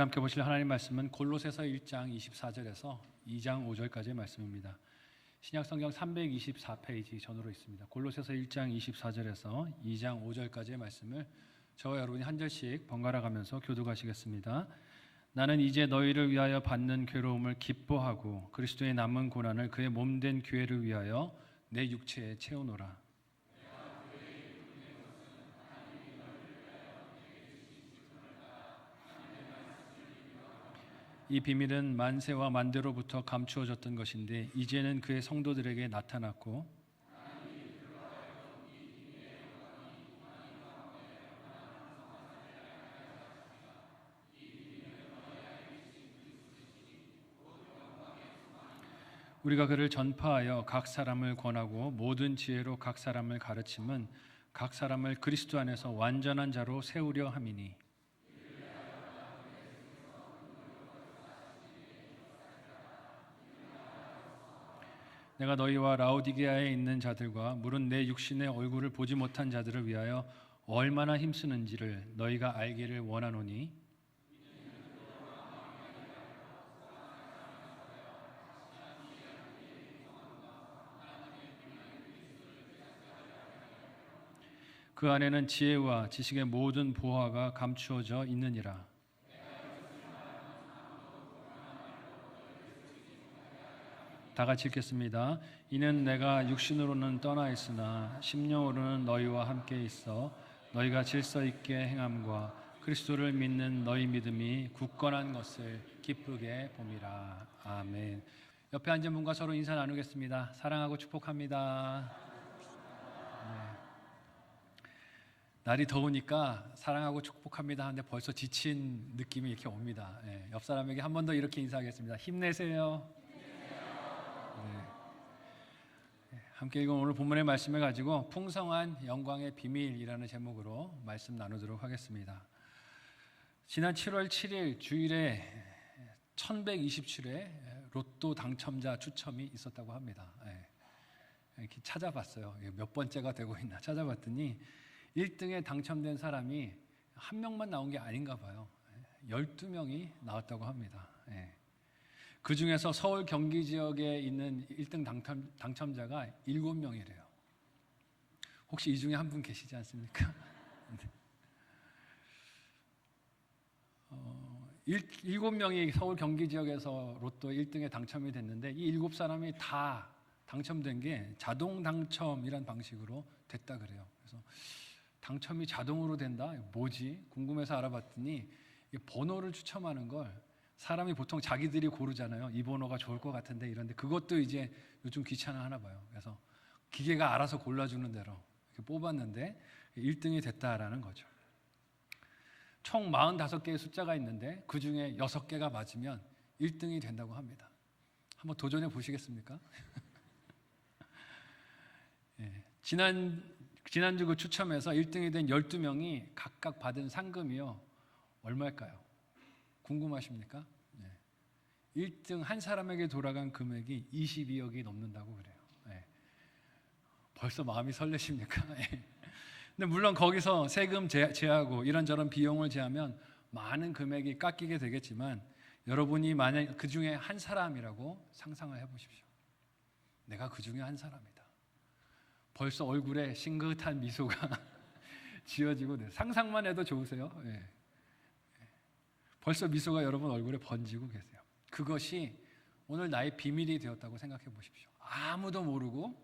우리가 함께 보실 하나님 말씀은 골로새서 1장 24절에서 2장 5절까지의 말씀입니다. 신약성경 324페이지 전으로 있습니다. 골로새서 1장 24절에서 2장 5절까지의 말씀을 저와 여러분이 한 절씩 번갈아 가면서 교독하시겠습니다. 나는 이제 너희를 위하여 받는 괴로움을 기뻐하고 그리스도의 남은 고난을 그의 몸된 교회를 위하여 내 육체에 채우노라. 이 비밀은 만세와 만대로부터 감추어졌던 것인데 이제는 그의 성도들에게 나타났고 우리가 그를 전파하여 각 사람을 권하고 모든 지혜로 각 사람을 가르침은 각 사람을 그리스도 안에서 완전한 자로 세우려 함이니 내가 너희와 라오디게아에 있는 자들과 물은 내 육신의 얼굴을 보지 못한 자들을 위하여 얼마나 힘쓰는지를 너희가 알기를 원하노니 그 안에는 지혜와 지식의 모든 보화가 감추어져 있느니라. 다 같이 읽겠습니다. 이는 내가 육신으로는 떠나 있으나 심령으로는 너희와 함께 있어 너희가 질서 있게 행함과 그리스도를 믿는 너희 믿음이 굳건한 것을 기쁘게 봄이라. 아멘. 옆에 앉은 분과 서로 인사 나누겠습니다. 사랑하고 축복합니다. 네. 날이 더우니까 사랑하고 축복합니다 하는데 벌써 지친 느낌이 이렇게 옵니다. 네. 옆 사람에게 한 번 더 이렇게 인사하겠습니다. 힘내세요. 함께 읽은 오늘 본문의 말씀을 가지고 풍성한 영광의 비밀이라는 제목으로 말씀 나누도록 하겠습니다. 지난 7월 7일 주일에 1127회 로또 당첨자 추첨이 있었다고 합니다. 이렇게 찾아봤어요. 몇 번째가 되고 있나 찾아봤더니 1등에 당첨된 사람이 한 명만 나온 게 아닌가 봐요. 12명이 나왔다고 합니다. 그 중에서 서울 경기 지역에 있는 1등 당첨자가 7명이래요. 혹시 이 중에 한 분 계시지 않습니까? 7명이 서울 경기 지역에서 로또 1등에 당첨이 됐는데 이 7사람이 다 당첨된 게 자동 당첨이란 방식으로 됐다 그래요. 그래서 당첨이 자동으로 된다? 뭐지? 궁금해서 알아봤더니 번호를 추첨하는 걸 사람이 보통 자기들이 고르잖아요. 이 번호가 좋을 것 같은데 이런데 그것도 이제 요즘 귀찮아하나 봐요. 그래서 기계가 알아서 골라주는 대로 이렇게 뽑았는데 1등이 됐다라는 거죠. 총 45개의 숫자가 있는데 그 중에 6개가 맞으면 1등이 된다고 합니다. 한번 도전해 보시겠습니까? 지난주 그 추첨에서 1등이 된 12명이 각각 받은 상금이요. 얼마일까요? 궁금하십니까? 1등 한 사람에게 돌아간 금액이 22억이 넘는다고 그래요. 벌써 마음이 설레십니까? 근데 물론 거기서 세금 제하고 이런저런 비용을 제하면 많은 금액이 깎이게 되겠지만 여러분이 만약 그 중에 한 사람이라고 상상을 해보십시오. 내가 그 중에 한 사람이다. 벌써 얼굴에 싱긋한 미소가 지어지고 상상만 해도 좋으세요? 벌써 미소가 여러분 얼굴에 번지고 계세요. 그것이 오늘 나의 비밀이 되었다고 생각해 보십시오. 아무도 모르고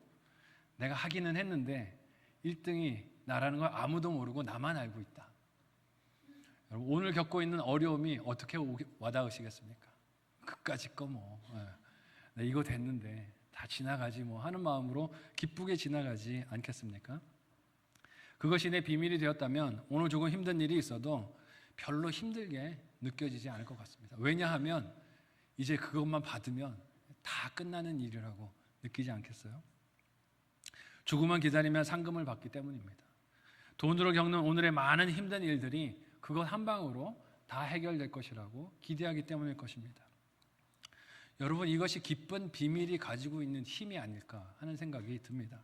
내가 하기는 했는데 1등이 나라는 걸 아무도 모르고 나만 알고 있다. 여러분 오늘 겪고 있는 어려움이 어떻게 와닿으시겠습니까? 그까짓 거 뭐 이거 됐는데 다 지나가지 뭐 하는 마음으로 기쁘게 지나가지 않겠습니까? 그것이 내 비밀이 되었다면 오늘 조금 힘든 일이 있어도 별로 힘들게 느껴지지 않을 것 같습니다. 왜냐하면 이제 그것만 받으면 다 끝나는 일이라고 느끼지 않겠어요? 조금만 기다리면 상금을 받기 때문입니다. 돈으로 겪는 오늘의 많은 힘든 일들이 그것 한 방으로 다 해결될 것이라고 기대하기 때문일 것입니다. 여러분 이것이 기쁜 비밀이 가지고 있는 힘이 아닐까 하는 생각이 듭니다.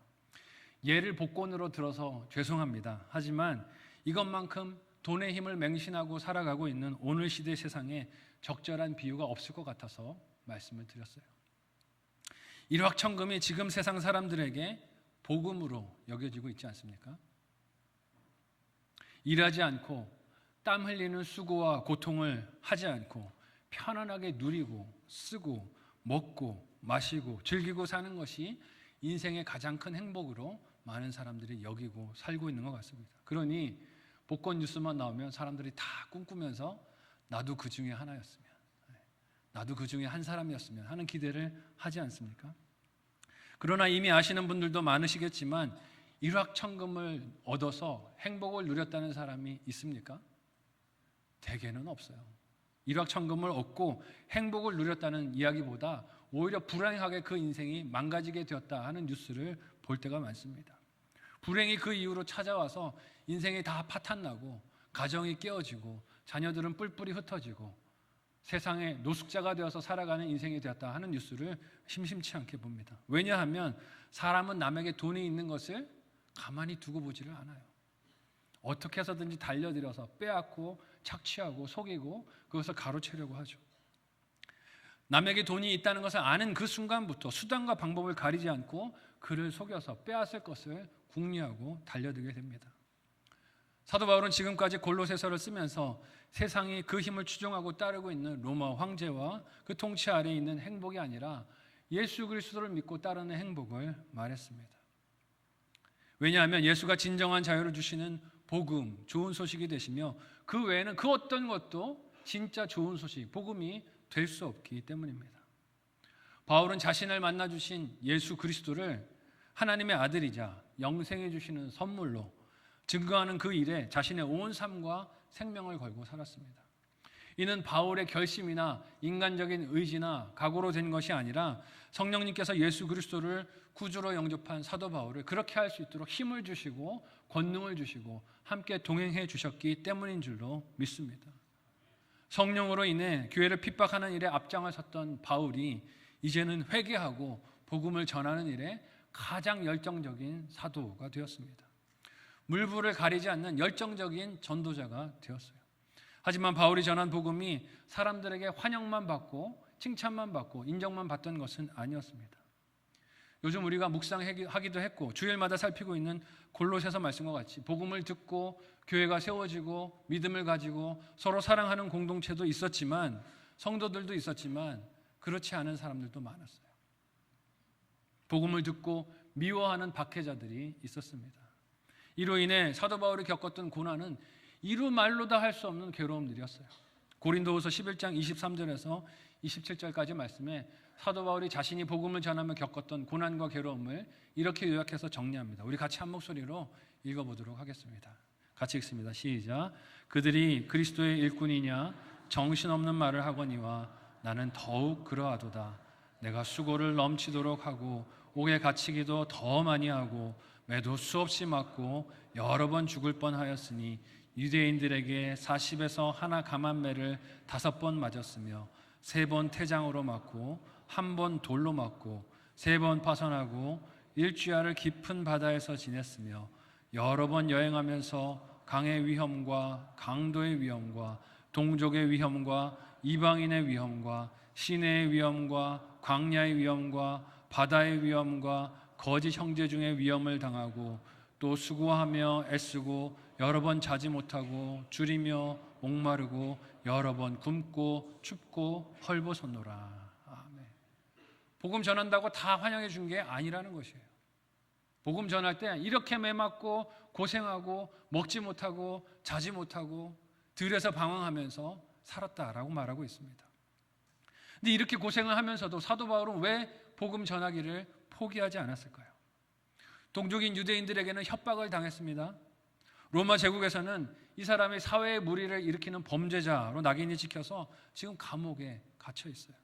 예를 복권으로 들어서 죄송합니다. 하지만 이것만큼 돈의 힘을 맹신하고 살아가고 있는 오늘 시대 세상에 적절한 비유가 없을 것 같아서 말씀을 드렸어요. 일확천금이 지금 세상 사람들에게 복음으로 여겨지고 있지 않습니까? 일하지 않고 땀 흘리는 수고와 고통을 하지 않고 편안하게 누리고 쓰고 먹고 마시고 즐기고 사는 것이 인생의 가장 큰 행복으로 많은 사람들이 여기고 살고 있는 것 같습니다. 그러니 복권 뉴스만 나오면 사람들이 다 꿈꾸면서 나도 그 중에 하나였으면, 나도 그 중에 한 사람이었으면 하는 기대를 하지 않습니까? 그러나 이미 아시는 분들도 많으시겠지만 일확천금을 얻어서 행복을 누렸다는 사람이 있습니까? 대개는 없어요. 일확천금을 얻고 행복을 누렸다는 이야기보다 오히려 불행하게 그 인생이 망가지게 되었다 하는 뉴스를 볼 때가 많습니다. 불행이 그 이후로 찾아와서 인생이 다 파탄나고 가정이 깨어지고 자녀들은 뿔뿔이 흩어지고 세상의 노숙자가 되어서 살아가는 인생이 되었다 하는 뉴스를 심심치 않게 봅니다. 왜냐하면 사람은 남에게 돈이 있는 것을 가만히 두고 보지를 않아요. 어떻게 해서든지 달려들어서 빼앗고 착취하고 속이고 그것을 가로채려고 하죠. 남에게 돈이 있다는 것을 아는 그 순간부터 수단과 방법을 가리지 않고 그를 속여서 빼앗을 것을 궁리하고 달려들게 됩니다. 사도 바울은 지금까지 골로새서를 쓰면서 세상이 그 힘을 추종하고 따르고 있는 로마 황제와 그 통치 아래에 있는 행복이 아니라 예수 그리스도를 믿고 따르는 행복을 말했습니다. 왜냐하면 예수가 진정한 자유를 주시는 복음, 좋은 소식이 되시며 그 외에는 그 어떤 것도 진짜 좋은 소식, 복음이 될 수 없기 때문입니다. 바울은 자신을 만나 주신 예수 그리스도를 하나님의 아들이자 영생해 주시는 선물로 증거하는 그 일에 자신의 온 삶과 생명을 걸고 살았습니다. 이는 바울의 결심이나 인간적인 의지나 각오로 된 것이 아니라 성령님께서 예수 그리스도를 구주로 영접한 사도 바울을 그렇게 할 수 있도록 힘을 주시고 권능을 주시고 함께 동행해 주셨기 때문인 줄로 믿습니다. 성령으로 인해 교회를 핍박하는 일에 앞장을 섰던 바울이 이제는 회개하고 복음을 전하는 일에 가장 열정적인 사도가 되었습니다. 물불을 가리지 않는 열정적인 전도자가 되었어요. 하지만 바울이 전한 복음이 사람들에게 환영만 받고 칭찬만 받고 인정만 받던 것은 아니었습니다. 요즘 우리가 묵상하기도 했고 주일마다 살피고 있는 골로새서 말씀과 같이 복음을 듣고 교회가 세워지고 믿음을 가지고 서로 사랑하는 공동체도 있었지만 성도들도 있었지만 그렇지 않은 사람들도 많았어요. 복음을 듣고 미워하는 박해자들이 있었습니다. 이로 인해 사도 바울이 겪었던 고난은 이루 말로 다 할 수 없는 괴로움들이었어요. 고린도후서 11장 23절에서 27절까지 말씀에 사도 바울이 자신이 복음을 전하며 겪었던 고난과 괴로움을 이렇게 요약해서 정리합니다. 우리 같이 한 목소리로 읽어보도록 하겠습니다. 같이 읽습니다. 시작. 그들이 그리스도의 일꾼이냐 정신없는 말을 하거니와 나는 더욱 그러하도다. 내가 수고를 넘치도록 하고 옥에 갇히기도 더 많이 하고 매도 수없이 맞고 여러 번 죽을 뻔하였으니 유대인들에게 40에서 하나 감한매를 5번 맞았으며 3번 태장으로 맞고 1번 돌로 맞고 3번 파선하고 일주야를 깊은 바다에서 지냈으며 여러 번 여행하면서 강의 위험과 강도의 위험과 동족의 위험과 이방인의 위험과 시내의 위험과 광야의 위험과 바다의 위험과 거짓 형제 중에 위험을 당하고 또 수고하며 애쓰고 여러 번 자지 못하고 줄이며 목마르고 여러 번 굶고 춥고 헐벗었노라. 아멘. 복음 전한다고 다 환영해 준 게 아니라는 것이에요. 복음 전할 때 이렇게 매맞고 고생하고 먹지 못하고 자지 못하고 들에서 방황하면서 살았다라고 말하고 있습니다. 근데 이렇게 고생을 하면서도 사도 바울은 왜 복음 전하기를 포기하지 않았을까요? 동족인 유대인들에게는 협박을 당했습니다. 로마 제국에서는 이 사람이 사회의 무리를 일으키는 범죄자로 낙인이 찍혀서 지금 감옥에 갇혀 있어요.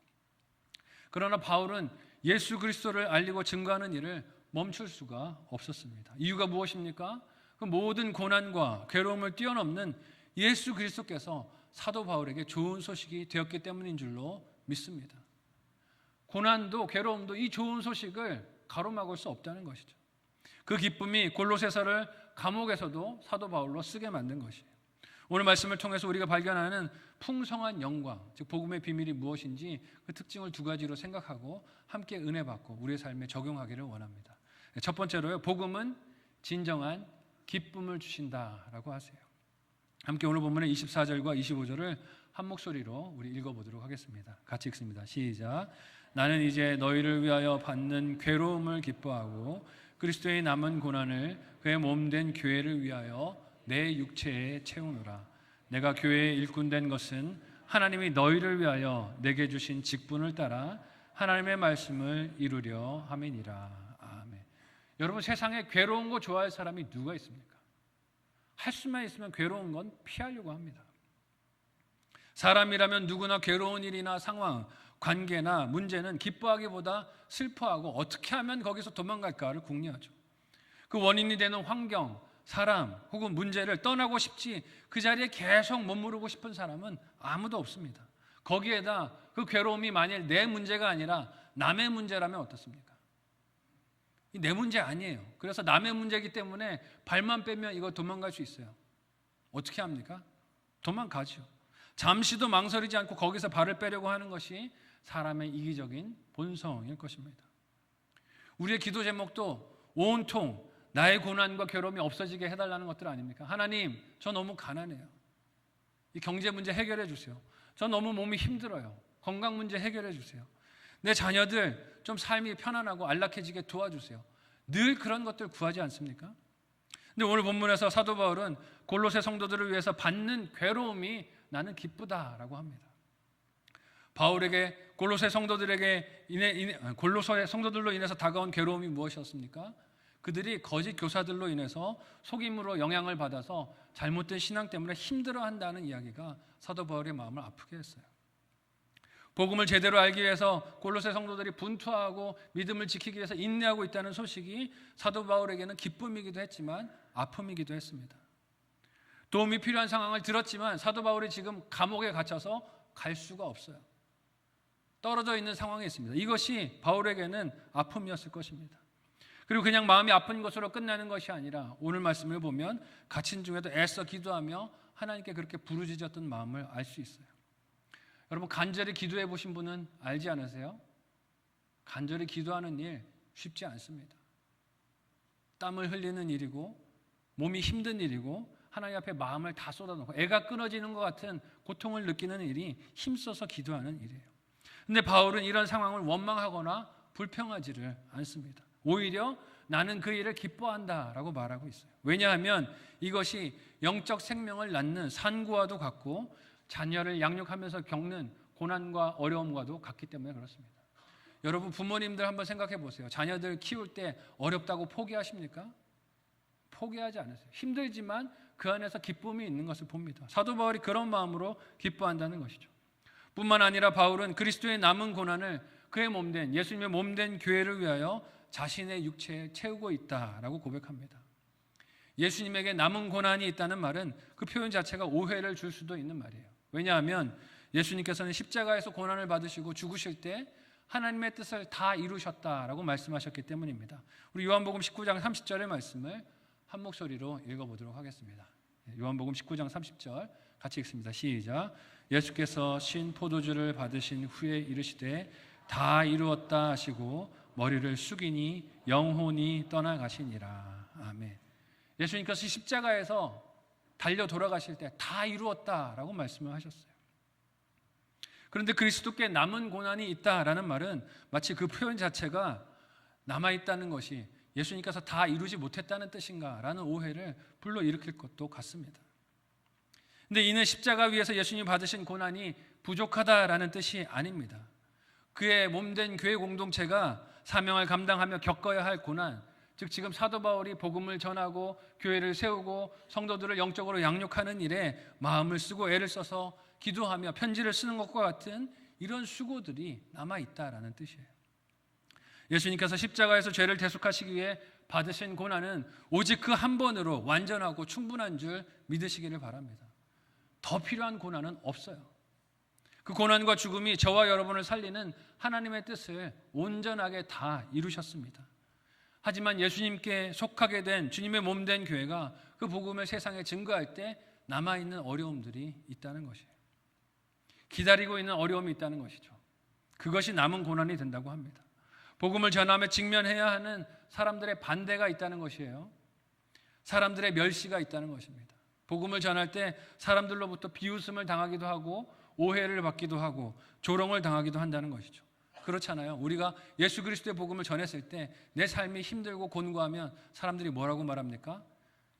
그러나 바울은 예수 그리스도를 알리고 증거하는 일을 멈출 수가 없었습니다. 이유가 무엇입니까? 그 모든 고난과 괴로움을 뛰어넘는 예수 그리스도께서 사도 바울에게 좋은 소식이 되었기 때문인 줄로 믿습니다. 고난도 괴로움도 이 좋은 소식을 가로막을 수 없다는 것이죠. 그 기쁨이 골로새서를 감옥에서도 사도 바울로 쓰게 만든 것이에요. 오늘 말씀을 통해서 우리가 발견하는 풍성한 영광, 즉 복음의 비밀이 무엇인지 그 특징을 두 가지로 생각하고 함께 은혜 받고 우리의 삶에 적용하기를 원합니다. 첫 번째로요, 복음은 진정한 기쁨을 주신다라고 하세요. 함께 오늘 본문의 24절과 25절을 한 목소리로 우리 읽어보도록 하겠습니다. 같이 읽습니다. 시작. 나는 이제 너희를 위하여 받는 괴로움을 기뻐하고 그리스도의 남은 고난을 그의 몸된 교회를 위하여 내 육체에 채우노라. 내가 교회의 일꾼 된 것은 하나님이 너희를 위하여 내게 주신 직분을 따라 하나님의 말씀을 이루려 함이니라. 아멘. 여러분, 세상에 괴로운 거 좋아할 사람이 누가 있습니까? 할 수만 있으면 괴로운 건 피하려고 합니다. 사람이라면 누구나 괴로운 일이나 상황, 관계나 문제는 기뻐하기보다 슬퍼하고 어떻게 하면 거기서 도망갈까를 궁리하죠. 그 원인이 되는 환경, 사람 혹은 문제를 떠나고 싶지 그 자리에 계속 머무르고 싶은 사람은 아무도 없습니다. 거기에다 그 괴로움이 만일 내 문제가 아니라 남의 문제라면 어떻습니까? 내 문제 아니에요. 그래서 남의 문제이기 때문에 발만 빼면 이거 도망갈 수 있어요. 어떻게 합니까? 도망가죠. 잠시도 망설이지 않고 거기서 발을 빼려고 하는 것이 사람의 이기적인 본성일 것입니다. 우리의 기도 제목도 온통 나의 고난과 괴로움이 없어지게 해달라는 것들 아닙니까? 하나님, 저 너무 가난해요. 이 경제 문제 해결해 주세요. 저 너무 몸이 힘들어요. 건강 문제 해결해 주세요. 내 자녀들 좀 삶이 편안하고 안락해지게 도와주세요. 늘 그런 것들 구하지 않습니까? 근데 오늘 본문에서 사도 바울은 골로새 성도들을 위해서 받는 괴로움이 나는 기쁘다라고 합니다. 바울에게 골로새 성도들로 인해서 다가온 괴로움이 무엇이었습니까? 그들이 거짓 교사들로 인해서 속임으로 영향을 받아서 잘못된 신앙 때문에 힘들어한다는 이야기가 사도 바울의 마음을 아프게 했어요. 복음을 제대로 알기 위해서 골로새 성도들이 분투하고 믿음을 지키기 위해서 인내하고 있다는 소식이 사도 바울에게는 기쁨이기도 했지만 아픔이기도 했습니다. 도움이 필요한 상황을 들었지만 사도 바울이 지금 감옥에 갇혀서 갈 수가 없어요. 떨어져 있는 상황에 있습니다. 이것이 바울에게는 아픔이었을 것입니다. 그리고 그냥 마음이 아픈 것으로 끝나는 것이 아니라 오늘 말씀을 보면 갇힌 중에도 애써 기도하며 하나님께 그렇게 부르짖었던 마음을 알 수 있어요. 여러분, 간절히 기도해 보신 분은 알지 않으세요? 간절히 기도하는 일 쉽지 않습니다. 땀을 흘리는 일이고 몸이 힘든 일이고 하나님 앞에 마음을 다 쏟아놓고 애가 끊어지는 것 같은 고통을 느끼는 일이 힘써서 기도하는 일이에요. 근데 바울은 이런 상황을 원망하거나 불평하지를 않습니다. 오히려 나는 그 일을 기뻐한다라고 말하고 있어요. 왜냐하면 이것이 영적 생명을 낳는 산구와도 같고 자녀를 양육하면서 겪는 고난과 어려움과도 같기 때문에 그렇습니다. 여러분, 부모님들 한번 생각해 보세요. 자녀들 키울 때 어렵다고 포기하십니까? 포기하지 않으세요. 힘들지만 그 안에서 기쁨이 있는 것을 봅니다. 사도 바울이 그런 마음으로 기뻐한다는 것이죠. 뿐만 아니라 바울은 그리스도의 남은 고난을 그의 몸된 예수님의 몸된 교회를 위하여 자신의 육체에 채우고 있다라고 고백합니다. 예수님에게 남은 고난이 있다는 말은 그 표현 자체가 오해를 줄 수도 있는 말이에요. 왜냐하면 예수님께서는 십자가에서 고난을 받으시고 죽으실 때 하나님의 뜻을 다 이루셨다라고 말씀하셨기 때문입니다. 우리 요한복음 19장 30절의 말씀을 한 목소리로 읽어보도록 하겠습니다. 요한복음 19장 30절 같이 읽습니다. 시작. 예수께서 신 포도주를 받으신 후에 이르시되 다 이루었다 하시고 머리를 숙이니 영혼이 떠나가시니라. 아멘. 예수님께서 십자가에서 달려 돌아가실 때 다 이루었다라고 말씀을 하셨어요. 그런데 그리스도께 남은 고난이 있다라는 말은 마치 그 표현 자체가 남아있다는 것이 예수님께서 다 이루지 못했다는 뜻인가라는 오해를 불러일으킬 것도 같습니다. 근데 이는 십자가 위에서 예수님이 받으신 고난이 부족하다라는 뜻이 아닙니다. 그의 몸된 교회 공동체가 사명을 감당하며 겪어야 할 고난, 즉 지금 사도 바울이 복음을 전하고 교회를 세우고 성도들을 영적으로 양육하는 일에 마음을 쓰고 애를 써서 기도하며 편지를 쓰는 것과 같은 이런 수고들이 남아있다라는 뜻이에요. 예수님께서 십자가에서 죄를 대속하시기 위해 받으신 고난은 오직 그 한 번으로 완전하고 충분한 줄 믿으시기를 바랍니다. 더 필요한 고난은 없어요. 그 고난과 죽음이 저와 여러분을 살리는 하나님의 뜻을 온전하게 다 이루셨습니다. 하지만 예수님께 속하게 된 주님의 몸된 교회가 그 복음을 세상에 증거할 때 남아있는 어려움들이 있다는 것이에요. 기다리고 있는 어려움이 있다는 것이죠. 그것이 남은 고난이 된다고 합니다. 복음을 전하며 직면해야 하는 사람들의 반대가 있다는 것이에요. 사람들의 멸시가 있다는 것입니다. 복음을 전할 때 사람들로부터 비웃음을 당하기도 하고 오해를 받기도 하고 조롱을 당하기도 한다는 것이죠. 그렇잖아요. 우리가 예수 그리스도의 복음을 전했을 때 내 삶이 힘들고 곤고하면 사람들이 뭐라고 말합니까?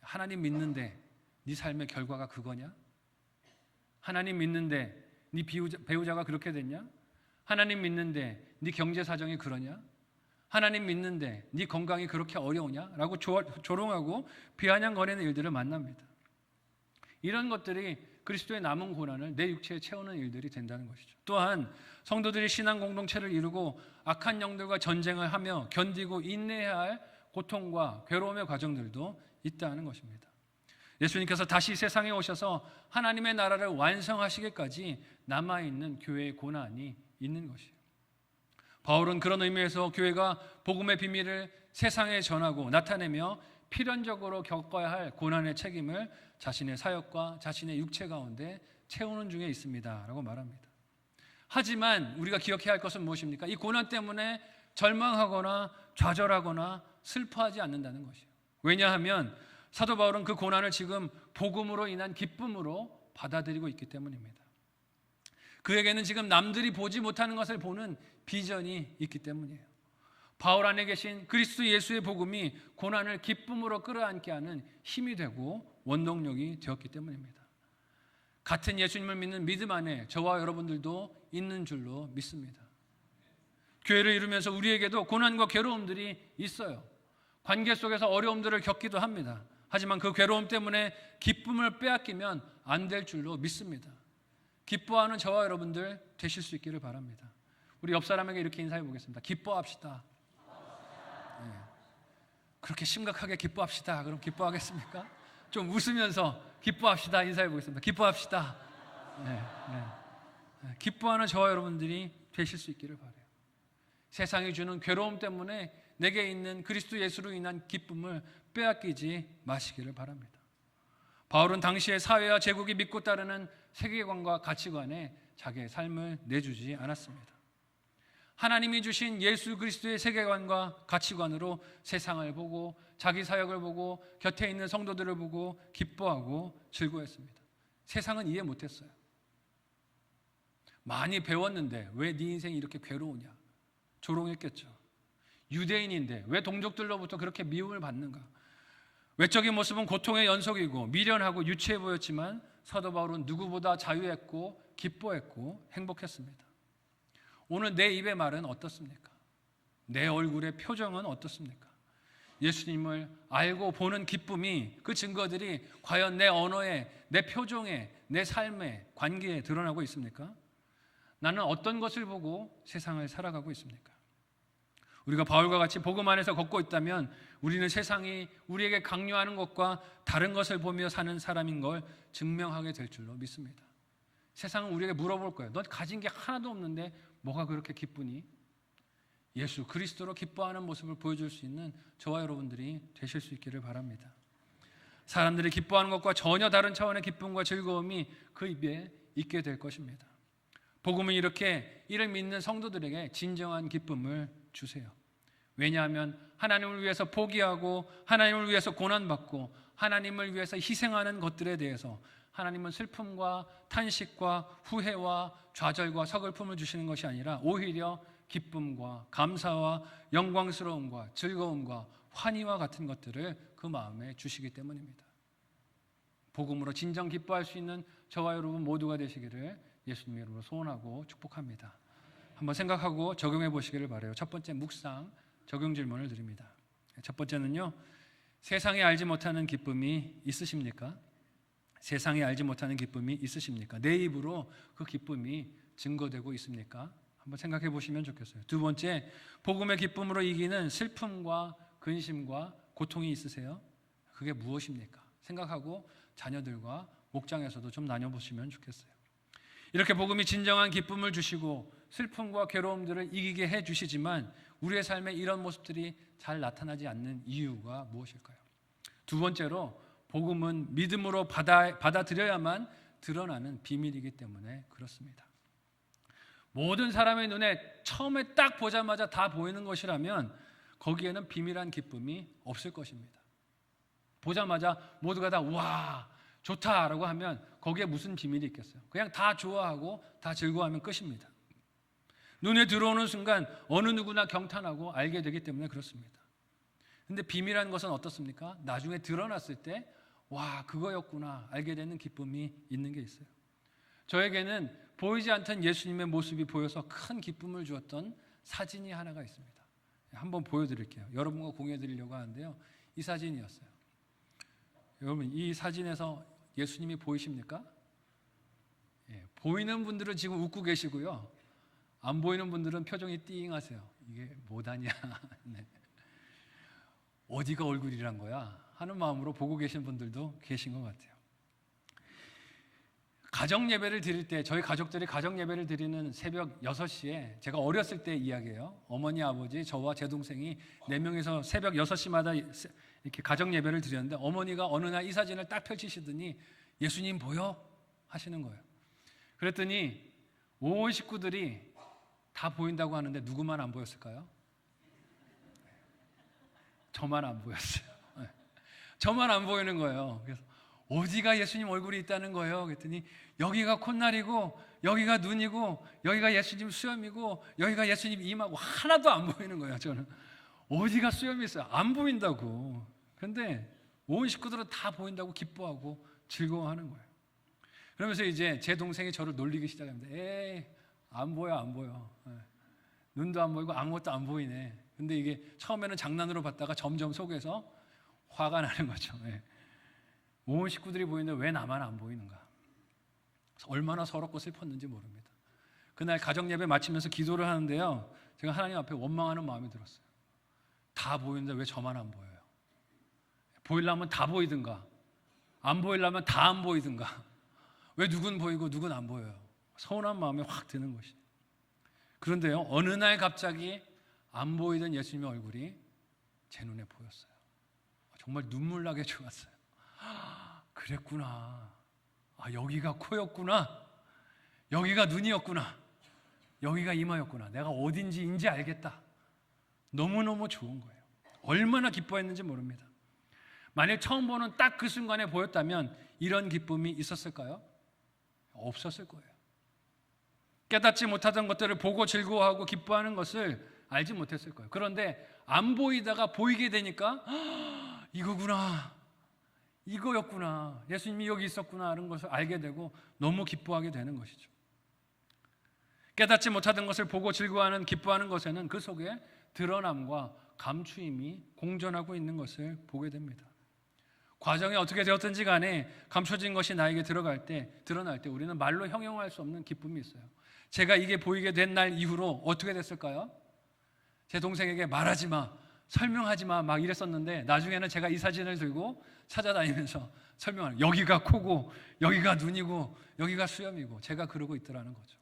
하나님 믿는데 네 삶의 결과가 그거냐? 하나님 믿는데 네 배우자가 그렇게 됐냐? 하나님 믿는데 네 경제 사정이 그러냐? 하나님 믿는데 네 건강이 그렇게 어려우냐? 라고 조롱하고 비아냥거리는 일들을 만납니다. 이런 것들이 그리스도의 남은 고난을 내 육체에 채우는 일들이 된다는 것이죠. 또한 성도들이 신앙 공동체를 이루고 악한 영들과 전쟁을 하며 견디고 인내해야 할 고통과 괴로움의 과정들도 있다는 것입니다. 예수님께서 다시 세상에 오셔서 하나님의 나라를 완성하시기까지 남아있는 교회의 고난이 있는 것이에요. 바울은 그런 의미에서 교회가 복음의 비밀을 세상에 전하고 나타내며 필연적으로 겪어야 할 고난의 책임을 자신의 사역과 자신의 육체 가운데 채우는 중에 있습니다 라고 말합니다. 하지만 우리가 기억해야 할 것은 무엇입니까? 이 고난 때문에 절망하거나 좌절하거나 슬퍼하지 않는다는 것이에요. 왜냐하면 사도 바울은 그 고난을 지금 복음으로 인한 기쁨으로 받아들이고 있기 때문입니다. 그에게는 지금 남들이 보지 못하는 것을 보는 비전이 있기 때문이에요. 바울 안에 계신 그리스도 예수의 복음이 고난을 기쁨으로 끌어안게 하는 힘이 되고 원동력이 되었기 때문입니다. 같은 예수님을 믿는 믿음 안에 저와 여러분들도 있는 줄로 믿습니다. 교회를 이루면서 우리에게도 고난과 괴로움들이 있어요. 관계 속에서 어려움들을 겪기도 합니다. 하지만 그 괴로움 때문에 기쁨을 빼앗기면 안 될 줄로 믿습니다. 기뻐하는 저와 여러분들 되실 수 있기를 바랍니다. 우리 옆 사람에게 이렇게 인사해 보겠습니다. 기뻐합시다. 네. 그렇게 심각하게 기뻐합시다. 그럼 기뻐하겠습니까? 좀 웃으면서 기뻐합시다. 인사해 보겠습니다. 기뻐합시다. 네, 네. 기뻐하는 저와 여러분들이 되실 수 있기를 바라요. 세상이 주는 괴로움 때문에 내게 있는 그리스도 예수로 인한 기쁨을 빼앗기지 마시기를 바랍니다. 바울은 당시의 사회와 제국이 믿고 따르는 세계관과 가치관에 자기의 삶을 내주지 않았습니다. 하나님이 주신 예수 그리스도의 세계관과 가치관으로 세상을 보고 자기 사역을 보고 곁에 있는 성도들을 보고 기뻐하고 즐거워했습니다. 세상은 이해 못했어요. 많이 배웠는데 왜 네 인생이 이렇게 괴로우냐? 조롱했겠죠. 유대인인데 왜 동족들로부터 그렇게 미움을 받는가? 외적인 모습은 고통의 연속이고 미련하고 유치해 보였지만 사도 바울은 누구보다 자유했고 기뻐했고 행복했습니다. 오늘 내 입의 말은 어떻습니까? 내 얼굴의 표정은 어떻습니까? 예수님을 알고 보는 기쁨이 그 증거들이 과연 내 언어에, 내 표정에, 내 삶에, 관계에 드러나고 있습니까? 나는 어떤 것을 보고 세상을 살아가고 있습니까? 우리가 바울과 같이 복음 안에서 걷고 있다면 우리는 세상이 우리에게 강요하는 것과 다른 것을 보며 사는 사람인 걸 증명하게 될 줄로 믿습니다. 세상은 우리에게 물어볼 거예요. 넌 가진 게 하나도 없는데 뭐가 그렇게 기쁘니? 예수 그리스도로 기뻐하는 모습을 보여줄 수 있는 저와 여러분들이 되실 수 있기를 바랍니다. 사람들이 기뻐하는 것과 전혀 다른 차원의 기쁨과 즐거움이 그 입에 있게 될 것입니다. 복음은 이렇게 이를 믿는 성도들에게 진정한 기쁨을 주세요. 왜냐하면 하나님을 위해서 포기하고 하나님을 위해서 고난받고 하나님을 위해서 희생하는 것들에 대해서 하나님은 슬픔과 탄식과 후회와 좌절과 서글픔을 주시는 것이 아니라 오히려 기쁨과 감사와 영광스러움과 즐거움과 환희와 같은 것들을 그 마음에 주시기 때문입니다. 복음으로 진정 기뻐할 수 있는 저와 여러분 모두가 되시기를 예수님의 이름으로 소원하고 축복합니다. 한번 생각하고 적용해 보시기를 바라요. 첫 번째 묵상 적용 질문을 드립니다. 첫 번째는요, 세상에 알지 못하는 기쁨이 있으십니까? 세상에 알지 못하는 기쁨이 있으십니까? 내 입으로 그 기쁨이 증거되고 있습니까? 한번 생각해 보시면 좋겠어요. 두 번째, 복음의 기쁨으로 이기는 슬픔과 근심과 고통이 있으세요? 그게 무엇입니까? 생각하고 자녀들과 목장에서도 좀 나눠보시면 좋겠어요. 이렇게 복음이 진정한 기쁨을 주시고 슬픔과 괴로움들을 이기게 해주시지만 우리의 삶에 이런 모습들이 잘 나타나지 않는 이유가 무엇일까요? 두 번째로, 복음은 믿음으로 받아들여야만 드러나는 비밀이기 때문에 그렇습니다. 모든 사람의 눈에 처음에 딱 보자마자 다 보이는 것이라면 거기에는 비밀한 기쁨이 없을 것입니다. 보자마자 모두가 다 우와 좋다라고 하면 거기에 무슨 비밀이 있겠어요? 그냥 다 좋아하고 다 즐거워하면 끝입니다. 눈에 들어오는 순간 어느 누구나 경탄하고 알게 되기 때문에 그렇습니다. 근데 비밀한 것은 어떻습니까? 나중에 드러났을 때 와 그거였구나 알게 되는 기쁨이 있는 게 있어요. 저에게는 보이지 않던 예수님의 모습이 보여서 큰 기쁨을 주었던 사진이 하나가 있습니다. 한번 보여드릴게요. 여러분과 공유해드리려고 하는데요. 이 사진이었어요. 여러분 이 사진에서 예수님이 보이십니까? 예, 보이는 분들은 지금 웃고 계시고요. 안 보이는 분들은 표정이 띵하세요. 이게 뭐다냐. 네. 어디가 얼굴이란 거야? 하는 마음으로 보고 계신 분들도 계신 것 같아요. 가정 예배를 드릴 때 저희 가족들이 가정 예배를 드리는 새벽 6시에 제가 어렸을 때 이야기예요. 어머니, 아버지, 저와 제 동생이 4명이서 새벽 6시마다 이렇게 가정 예배를 드렸는데 어머니가 어느 날 이 사진을 딱 펼치시더니 예수님 보여? 하시는 거예요. 그랬더니 온 식구들이 다 보인다고 하는데 누구만 안 보였을까요? 저만 안 보였어요. 저만 안 보이는 거예요. 그래서 어디가 예수님 얼굴이 있다는 거예요? 그랬더니 여기가 콧날이고 여기가 눈이고 여기가 예수님 수염이고 여기가 예수님 이마고 하나도 안 보이는 거예요. 저는 어디가 수염이 있어요? 안 보인다고. 그런데 온 식구들은 다 보인다고 기뻐하고 즐거워하는 거예요. 그러면서 이제 제 동생이 저를 놀리기 시작합니다. 에이 안 보여 안 보여. 눈도 안 보이고 아무것도 안 보이네. 근데 이게 처음에는 장난으로 봤다가 점점 속에서 화가 나는 거죠. 온 식구들이 보이는데 왜 나만 안 보이는가? 얼마나 서럽고 슬펐는지 모릅니다. 그날 가정 예배 마치면서 기도를 하는데요. 제가 하나님 앞에 원망하는 마음이 들었어요. 다 보이는데 왜 저만 안 보여요? 보이려면 다 보이든가 안 보이려면 다 안 보이든가 왜 누군 보이고 누군 안 보여요? 서운한 마음이 확 드는 것이죠. 그런데요. 어느 날 갑자기 안 보이던 예수님의 얼굴이 제 눈에 보였어요. 정말 눈물 나게 좋았어요. 그랬구나. 여기가 코였구나. 여기가 눈이었구나. 여기가 이마였구나. 내가 어딘지 알겠다. 너무너무 좋은 거예요. 얼마나 기뻐했는지 모릅니다. 만약 처음 보는 딱 그 순간에 보였다면 이런 기쁨이 있었을까요? 없었을 거예요. 깨닫지 못하던 것들을 보고 즐거워하고 기뻐하는 것을 알지 못했을 거예요. 그런데 안 보이다가 보이게 되니까 이거구나, 이거였구나, 예수님이 여기 있었구나 하는 것을 알게 되고 너무 기뻐하게 되는 것이죠. 깨닫지 못하던 것을 보고 즐거워하는 기뻐하는 것에는 그 속에 드러남과 감추임이 공존하고 있는 것을 보게 됩니다. 과정이 어떻게 되었든지 간에 감춰진 것이 나에게 드러날 때 우리는 말로 형용할 수 없는 기쁨이 있어요. 제가 이게 보이게 된 날 이후로 어떻게 됐을까요? 제 동생에게 말하지 마, 설명하지 마 막 이랬었는데 나중에는 제가 이 사진을 들고 찾아다니면서 설명하는, 여기가 코고 여기가 눈이고 여기가 수염이고 제가 그러고 있더라는 거죠.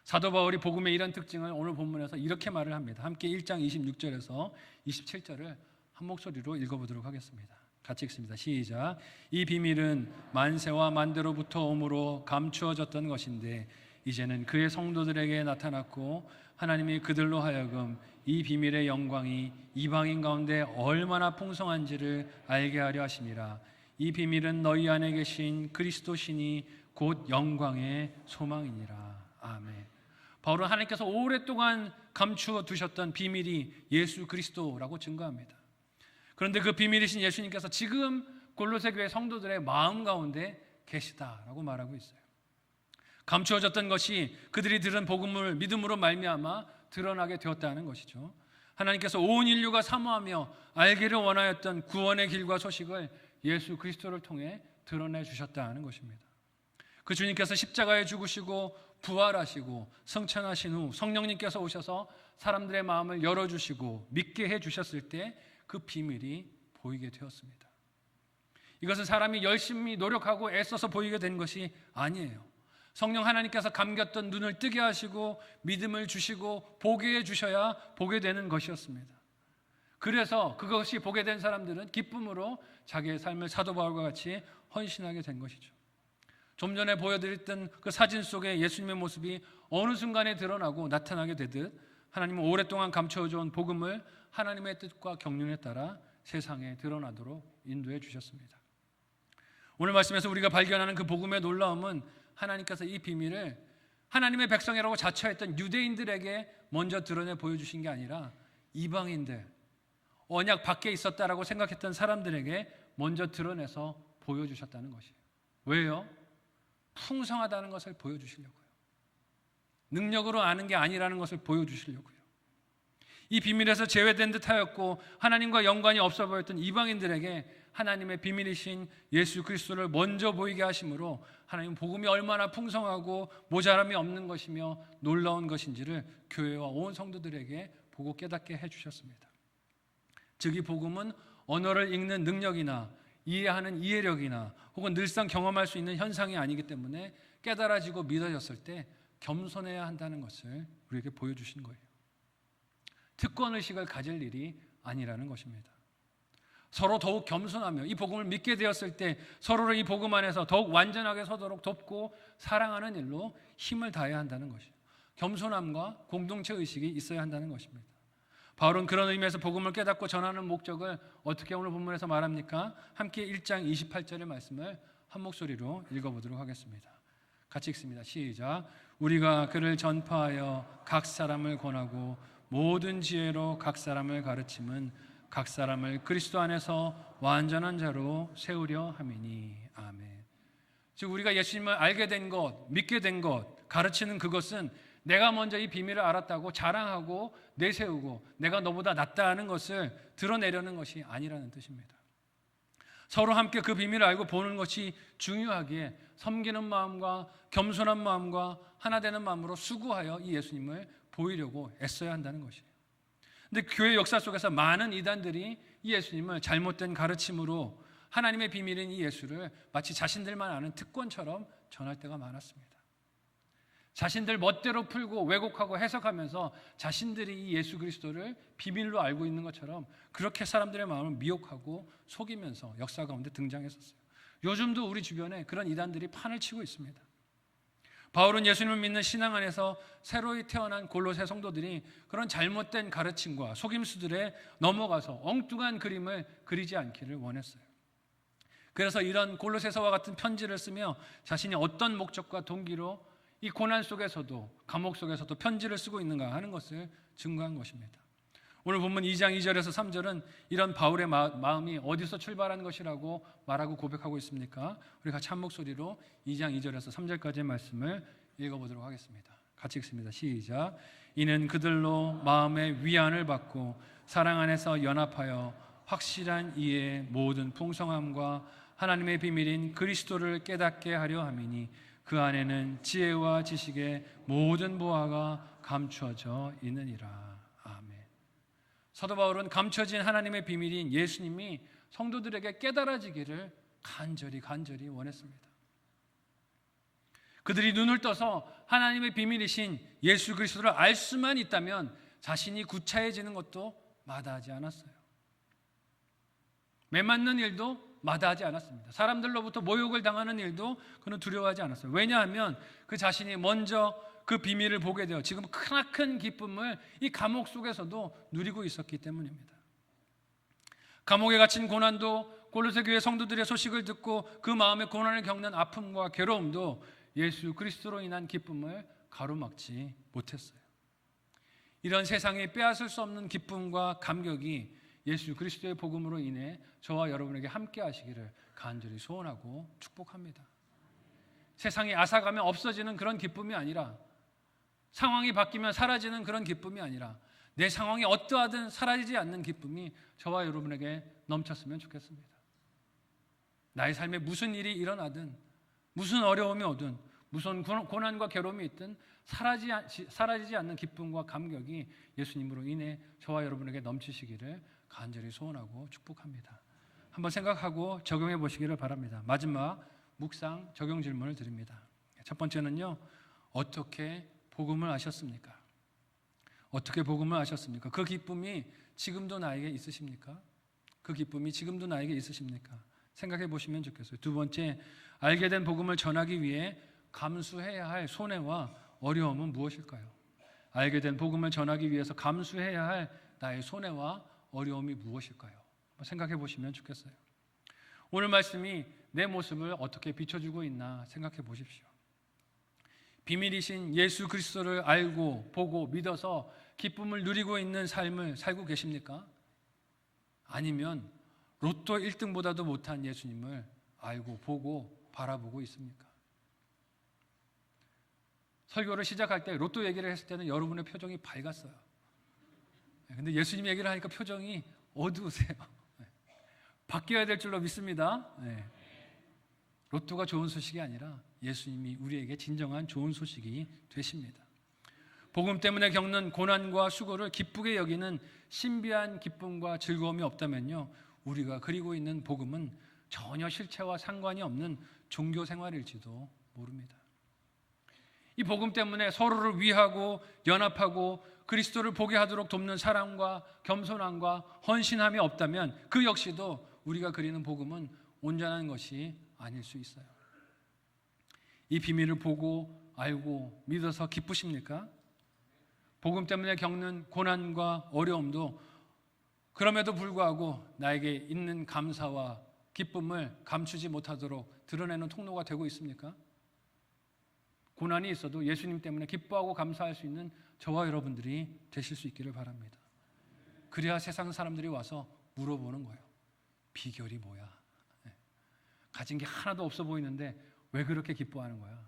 사도 바울이 복음의 이런 특징을 오늘 본문에서 이렇게 말을 합니다. 함께 1장 26절에서 27절을 한 목소리로 읽어보도록 하겠습니다. 같이 읽습니다. 시작. 이 비밀은 만세와 만대로부터 오므로 감추어졌던 것인데 이제는 그의 성도들에게 나타났고 하나님이 그들로 하여금 이 비밀의 영광이 이방인 가운데 얼마나 풍성한지를 알게 하려 하심이라. 이 비밀은 너희 안에 계신 그리스도 신이 곧 영광의 소망이니라. 아멘. 바울은 하나님께서 오랫동안 감추어 두셨던 비밀이 예수 그리스도라고 증거합니다. 그런데 그 비밀이신 예수님께서 지금 골로새 교회 성도들의 마음 가운데 계시다라고 말하고 있어요. 감추어졌던 것이 그들이 들은 복음을 믿음으로 말미암아 드러나게 되었다는 것이죠. 하나님께서 온 인류가 사모하며 알기를 원하였던 구원의 길과 소식을 예수 그리스도를 통해 드러내 주셨다는 것입니다. 그 주님께서 십자가에 죽으시고 부활하시고 승천하신 후 성령님께서 오셔서 사람들의 마음을 열어주시고 믿게 해주셨을 때 그 비밀이 보이게 되었습니다. 이것은 사람이 열심히 노력하고 애써서 보이게 된 것이 아니에요. 성령 하나님께서 감겼던 눈을 뜨게 하시고 믿음을 주시고 보게 해주셔야 보게 되는 것이었습니다. 그래서 그것이 보게 된 사람들은 기쁨으로 자기의 삶을 사도 바울과 같이 헌신하게 된 것이죠. 좀 전에 보여드렸던 그 사진 속에 예수님의 모습이 어느 순간에 드러나고 나타나게 되듯 하나님은 오랫동안 감춰져온 복음을 하나님의 뜻과 경륜에 따라 세상에 드러나도록 인도해 주셨습니다. 오늘 말씀에서 우리가 발견하는 그 복음의 놀라움은 하나님께서 이 비밀을 하나님의 백성이라고 자처했던 유대인들에게 먼저 드러내 보여주신 게 아니라 이방인들, 언약 밖에 있었다라고 생각했던 사람들에게 먼저 드러내서 보여주셨다는 것이에요. 왜요? 풍성하다는 것을 보여주시려고요. 능력으로 아는 게 아니라는 것을 보여주시려고요. 이 비밀에서 제외된 듯하였고 하나님과 연관이 없어 보였던 이방인들에게 하나님의 비밀이신 예수 그리스도를 먼저 보이게 하심으로 하나님 복음이 얼마나 풍성하고 모자람이 없는 것이며 놀라운 것인지를 교회와 온 성도들에게 보고 깨닫게 해주셨습니다. 즉 이 복음은 언어를 읽는 능력이나 이해하는 이해력이나 혹은 늘상 경험할 수 있는 현상이 아니기 때문에 깨달아지고 믿어졌을 때 겸손해야 한다는 것을 우리에게 보여주신 거예요. 특권의식을 가질 일이 아니라는 것입니다. 서로 더욱 겸손하며 이 복음을 믿게 되었을 때 서로를 이 복음 안에서 더욱 완전하게 서도록 돕고 사랑하는 일로 힘을 다해야 한다는 것이에요. 겸손함과 공동체 의식이 있어야 한다는 것입니다. 바울은 그런 의미에서 복음을 깨닫고 전하는 목적을 어떻게 오늘 본문에서 말합니까? 함께 1장 28절의 말씀을 한 목소리로 읽어보도록 하겠습니다. 같이 읽습니다. 시작. 우리가 그를 전파하여 각 사람을 권하고 모든 지혜로 각 사람을 가르침은 각 사람을 그리스도 안에서 완전한 자로 세우려 함이니. 아멘. 즉 우리가 예수님을 알게 된 것, 믿게 된 것, 가르치는 그것은 내가 먼저 이 비밀을 알았다고 자랑하고 내세우고 내가 너보다 낫다는 것을 드러내려는 것이 아니라는 뜻입니다. 서로 함께 그 비밀을 알고 보는 것이 중요하기에 섬기는 마음과 겸손한 마음과 하나 되는 마음으로 수고하여 이 예수님을 보이려고 애써야 한다는 것이에요. 근데 교회 역사 속에서 많은 이단들이 이 예수님을 잘못된 가르침으로 하나님의 비밀인 이 예수를 마치 자신들만 아는 특권처럼 전할 때가 많았습니다. 자신들 멋대로 풀고 왜곡하고 해석하면서 자신들이 이 예수 그리스도를 비밀로 알고 있는 것처럼 그렇게 사람들의 마음을 미혹하고 속이면서 역사 가운데 등장했었어요. 요즘도 우리 주변에 그런 이단들이 판을 치고 있습니다. 바울은 예수님을 믿는 신앙 안에서 새로이 태어난 골로새 성도들이 그런 잘못된 가르침과 속임수들에 넘어가서 엉뚱한 그림을 그리지 않기를 원했어요. 그래서 이런 골로새서와 같은 편지를 쓰며 자신이 어떤 목적과 동기로 이 고난 속에서도 감옥 속에서도 편지를 쓰고 있는가 하는 것을 증거한 것입니다. 오늘 본문 2장 2절에서 3절은 이런 바울의 마음이 어디서 출발한 것이라고 말하고 고백하고 있습니까? 우리 같이 한 목소리로 2장 2절에서 3절까지의 말씀을 읽어보도록 하겠습니다. 같이 읽습니다. 시작. 이는 그들로 마음의 위안을 받고 사랑 안에서 연합하여 확실한 이해의 모든 풍성함과 하나님의 비밀인 그리스도를 깨닫게 하려 함이니 그 안에는 지혜와 지식의 모든 보화가 감추어져 있느니라. 아멘. 사도 바울은 감춰진 하나님의 비밀인 예수님이 성도들에게 깨달아지기를 간절히 원했습니다. 그들이 눈을 떠서 하나님의 비밀이신 예수 그리스도를 알 수만 있다면 자신이 구차해지는 것도 마다하지 않았어요. 매맞는 일도 마다하지 않았습니다. 사람들로부터 모욕을 당하는 일도 그는 두려워하지 않았어요. 왜냐하면 그 자신이 먼저 그 비밀을 보게 되어 지금 크나큰 기쁨을 이 감옥 속에서도 누리고 있었기 때문입니다. 감옥에 갇힌 고난도 골로새 교회 성도들의 소식을 듣고 그 마음의 고난을 겪는 아픔과 괴로움도 예수 그리스도로 인한 기쁨을 가로막지 못했어요. 이런 세상에 빼앗을 수 없는 기쁨과 감격이 예수 그리스도의 복음으로 인해 저와 여러분에게 함께 하시기를 간절히 소원하고 축복합니다. 세상이 앗아가면 없어지는 그런 기쁨이 아니라 상황이 바뀌면 사라지는 그런 기쁨이 아니라 내 상황이 어떠하든 사라지지 않는 기쁨이 저와 여러분에게 넘쳤으면 좋겠습니다. 나의 삶에 무슨 일이 일어나든 무슨 어려움이 오든 무슨 고난과 괴로움이 있든 사라지지 않는 기쁨과 감격이 예수님으로 인해 저와 여러분에게 넘치시기를 간절히 소원하고 축복합니다. 한번 생각하고 적용해 보시기를 바랍니다. 마지막 묵상 적용 질문을 드립니다. 첫 번째는요, 어떻게 복음을 아셨습니까? 어떻게 복음을 아셨습니까? 그 기쁨이 지금도 나에게 있으십니까? 그 기쁨이 지금도 나에게 있으십니까? 생각해 보시면 좋겠어요. 두 번째, 알게 된 복음을 전하기 위해 감수해야 할 손해와 어려움은 무엇일까요? 알게 된 복음을 전하기 위해서 감수해야 할 나의 손해와 어려움이 무엇일까요? 생각해 보시면 좋겠어요. 오늘 말씀이 내 모습을 어떻게 비춰주고 있나 생각해 보십시오. 비밀이신 예수 그리스도를 알고 보고 믿어서 기쁨을 누리고 있는 삶을 살고 계십니까? 아니면 로또 1등보다도 못한 예수님을 알고 보고 바라보고 있습니까? 설교를 시작할 때 로또 얘기를 했을 때는 여러분의 표정이 밝았어요. 근데 예수님 얘기를 하니까 표정이 어두우세요. 바뀌어야 될 줄로 믿습니다. 로또가 좋은 소식이 아니라 예수님이 우리에게 진정한 좋은 소식이 되십니다. 복음 때문에 겪는 고난과 수고를 기쁘게 여기는 신비한 기쁨과 즐거움이 없다면요, 우리가 그리고 있는 복음은 전혀 실체와 상관이 없는 종교 생활일지도 모릅니다. 이 복음 때문에 서로를 위하고 연합하고 그리스도를 보게 하도록 돕는 사랑과 겸손함과 헌신함이 없다면 그 역시도 우리가 그리는 복음은 온전한 것이 아닐 수 있어요. 이 비밀을 보고 알고 믿어서 기쁘십니까? 복음 때문에 겪는 고난과 어려움도 그럼에도 불구하고 나에게 있는 감사와 기쁨을 감추지 못하도록 드러내는 통로가 되고 있습니까? 고난이 있어도 예수님 때문에 기뻐하고 감사할 수 있는 저와 여러분들이 되실 수 있기를 바랍니다. 그래야 세상 사람들이 와서 물어보는 거예요. 비결이 뭐야? 가진 게 하나도 없어 보이는데 왜 그렇게 기뻐하는 거야?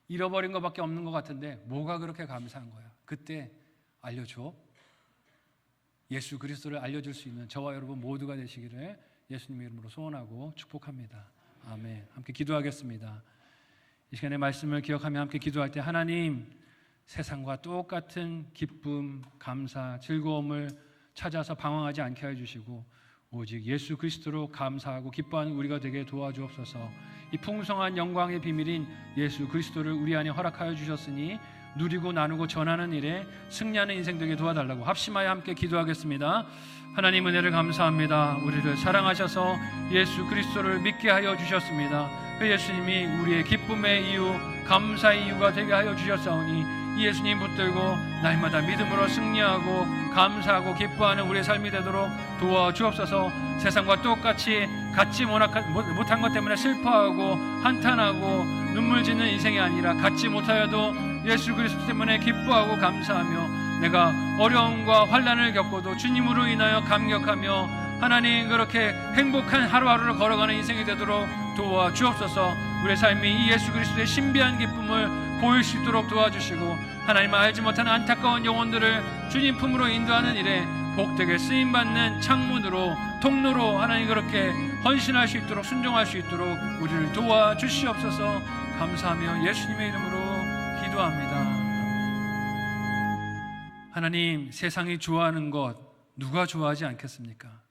잃어버린 것밖에 없는 것 같은데 뭐가 그렇게 감사한 거야? 그때 알려줘. 예수 그리스도를 알려줄 수 있는 저와 여러분 모두가 되시기를 예수님의 이름으로 소원하고 축복합니다. 아멘. 함께 기도하겠습니다. 이 시간에 말씀을 기억하며 함께 기도할 때 하나님, 세상과 똑같은 기쁨, 감사, 즐거움을 찾아서 방황하지 않게 해주시고 오직 예수 그리스도로 감사하고 기뻐하는 우리가 되게 도와주옵소서. 이 풍성한 영광의 비밀인 예수 그리스도를 우리 안에 허락하여 주셨으니 누리고 나누고 전하는 일에 승리하는 인생 되게 도와달라고 합심하여 함께 기도하겠습니다. 하나님 은혜를 감사합니다. 우리를 사랑하셔서 예수 그리스도를 믿게 하여 주셨습니다. 그 예수님이 우리의 기쁨의 이유, 감사의 이유가 되게 하여 주셨사오니 이 예수님 붙들고 날마다 믿음으로 승리하고 감사하고 기뻐하는 우리의 삶이 되도록 도와주옵소서. 세상과 똑같이 갖지 못한 것 때문에 슬퍼하고 한탄하고 눈물 짓는 인생이 아니라 갖지 못하여도 예수 그리스도 때문에 기뻐하고 감사하며 내가 어려움과 환난을 겪어도 주님으로 인하여 감격하며 하나님 그렇게 행복한 하루하루를 걸어가는 인생이 되도록 도와주옵소서. 우리의 삶이 이 예수 그리스도의 신비한 기쁨을 보일 수 있도록 도와주시고 하나님을 알지 못하는 안타까운 영혼들을 주님 품으로 인도하는 일에 복되게 쓰임받는 창문으로 통로로 하나님 그렇게 헌신할 수 있도록 순종할 수 있도록 우리를 도와주시옵소서. 감사하며 예수님의 이름으로 기도합니다. 하나님, 세상이 좋아하는 것 누가 좋아하지 않겠습니까?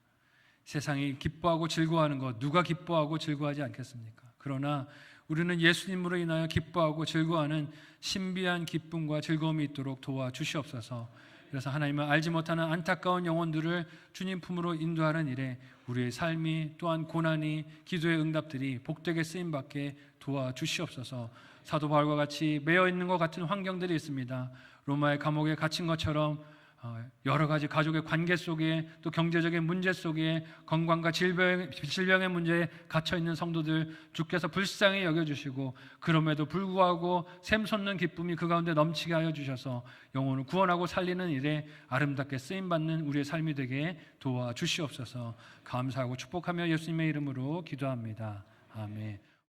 세상이 기뻐하고 즐거워하는 것 누가 기뻐하고 즐거워하지 않겠습니까? 그러나 우리는 예수님으로 인하여 기뻐하고 즐거워하는 신비한 기쁨과 즐거움이 있도록 도와주시옵소서. 그래서 하나님을 알지 못하는 안타까운 영혼들을 주님 품으로 인도하는 일에 우리의 삶이 또한 고난이 기도의 응답들이 복되게 쓰임받게 도와주시옵소서. 사도 바울과 같이 매여 있는 것 같은 환경들이 있습니다. 로마의 감옥에 갇힌 것처럼 여러 가지 가족의 관계 속에 또 경제적인 문제 속에 건강과 질병의 문제에 갇혀있는 성도들 주께서 불쌍히 여겨주시고 그럼에도 불구하고 샘솟는 기쁨이 그 가운데 넘치게 하여 주셔서 영혼을 구원하고 살리는 일에 아름답게 쓰임받는 우리의 삶이 되게 도와주시옵소서. 감사하고 축복하며 예수님의 이름으로 기도합니다. 아멘.